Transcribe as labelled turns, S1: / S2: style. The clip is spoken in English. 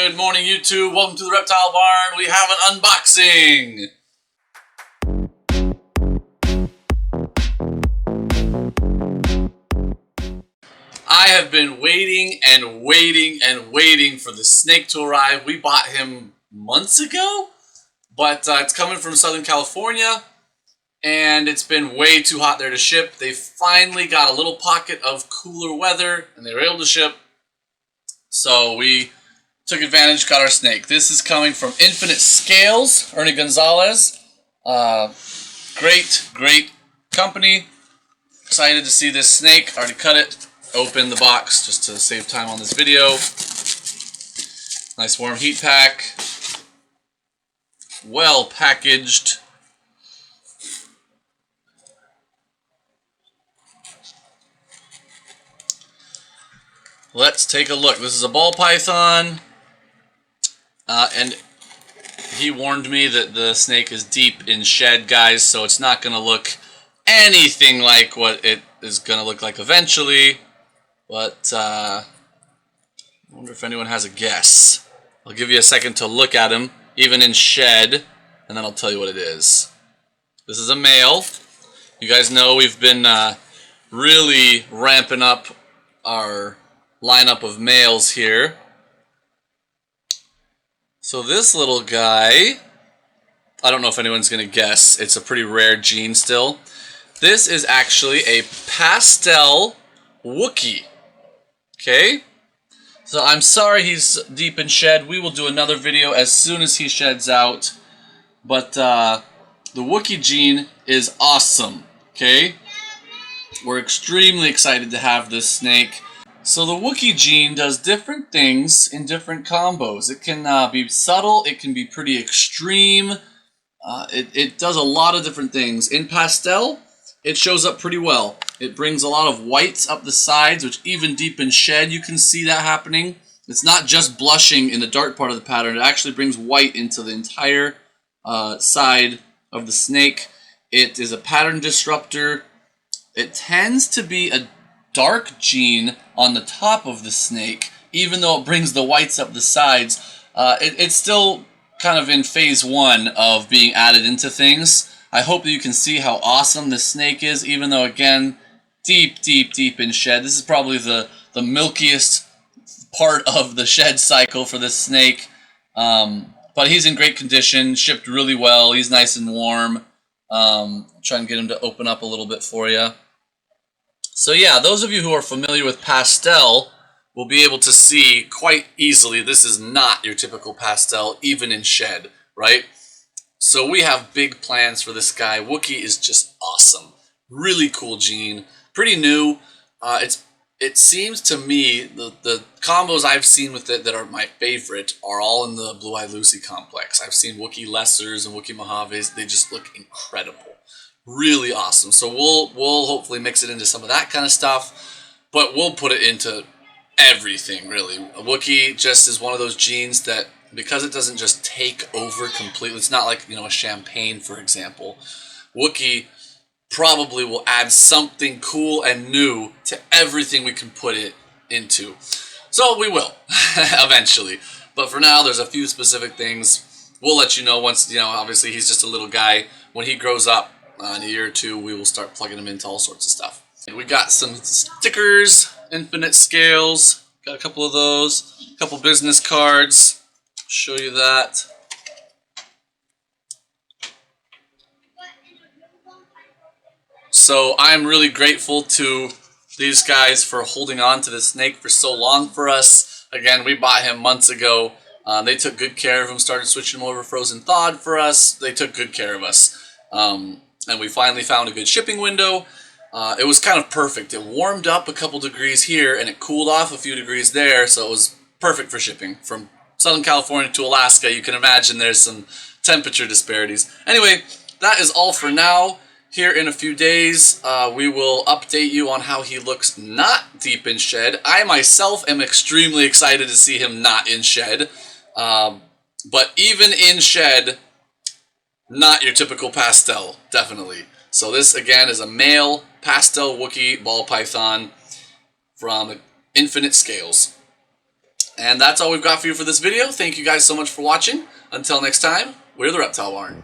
S1: Good morning, YouTube. Welcome to the Reptile Barn. We have an unboxing. I have been waiting and waiting and waiting for the snake to arrive. We bought him months ago, but it's coming from Southern California, and it's been way too hot there to ship. They finally got a little pocket of cooler weather, and they were able to ship. So we took advantage, got our snake. This is coming from Infinite Scales, Ernie Gonzalez. Great company. Excited to see this snake. Already cut it. Open the box just to save time on this video. Nice warm heat pack. Well packaged. Let's take a look. This is a ball python. And he warned me that the snake is deep in shed, guys, so it's not going to look anything like what it is going to look like eventually. But I wonder if anyone has a guess. I'll give you a second to look at him, even in shed, and then I'll tell you what it is. This is a male. You guys know we've been really ramping up our lineup of males here. So this little guy, I don't know if anyone's going to guess. It's a pretty rare gene still. This is actually a pastel Wookiee. Okay? So I'm sorry he's deep in shed. We will do another video as soon as he sheds out. But the Wookiee gene is awesome. Okay? We're extremely excited to have this snake. So the Wookiee gene does different things in different combos. It can be subtle, it can be pretty extreme, it does a lot of different things. In pastel, it shows up pretty well. It brings a lot of whites up the sides, which even deep in shed you can see that happening. It's not just blushing in the dark part of the pattern, it actually brings white into the entire side of the snake. It is a pattern disruptor. It tends to be a dark gene on the top of the snake, even though it brings the whites up the sides. It's still kind of in phase one of being added into things. I hope that you can see how awesome this snake is, even though, again, deep in shed. This is probably the milkiest part of the shed cycle for this snake. But he's in great condition, shipped really well. He's nice and warm. Try and get him to open up a little bit for you. So yeah, those of you who are familiar with pastel will be able to see quite easily this is not your typical pastel, even in shed, right? So we have big plans for this guy. Wookiee is just awesome. Really cool gene. Pretty new. It seems to me the combos I've seen with it that are my favorite are all in the Blue-Eyed Lucy complex. I've seen Wookiee Lessers and Wookiee Mojaves. They just look incredible. Really awesome. So we'll hopefully mix it into some of that kind of stuff, but we'll put it into everything, really. A Wookiee just is one of those genes that, because it doesn't just take over completely, it's not like, you know, a champagne, for example. Wookiee probably will add something cool and new to everything we can put it into. So we will, eventually. But for now, there's a few specific things. We'll let you know once, you know, obviously he's just a little guy. When he grows up, in a year or two, we will start plugging them into all sorts of stuff. We got some stickers, Infinite Scales, got a couple of those, a couple business cards, show you that. So I'm really grateful to these guys for holding on to the snake for so long for us. Again, we bought him months ago. They took good care of him, started switching him over frozen thawed for us. They took good care of us. And we finally found a good shipping window. It was kind of perfect. It warmed up a couple degrees here, and it cooled off a few degrees there, so it was perfect for shipping. From Southern California to Alaska, you can imagine there's some temperature disparities. Anyway, that is all for now. Here in a few days, we will update you on how he looks not deep in shed. I myself am extremely excited to see him not in shed. But even in shed, not your typical pastel, definitely. So this, again, is a male pastel Wookiee ball python from Infinite Scales. And that's all we've got for you for this video. Thank you guys so much for watching. Until next time, we're the Reptile Barn.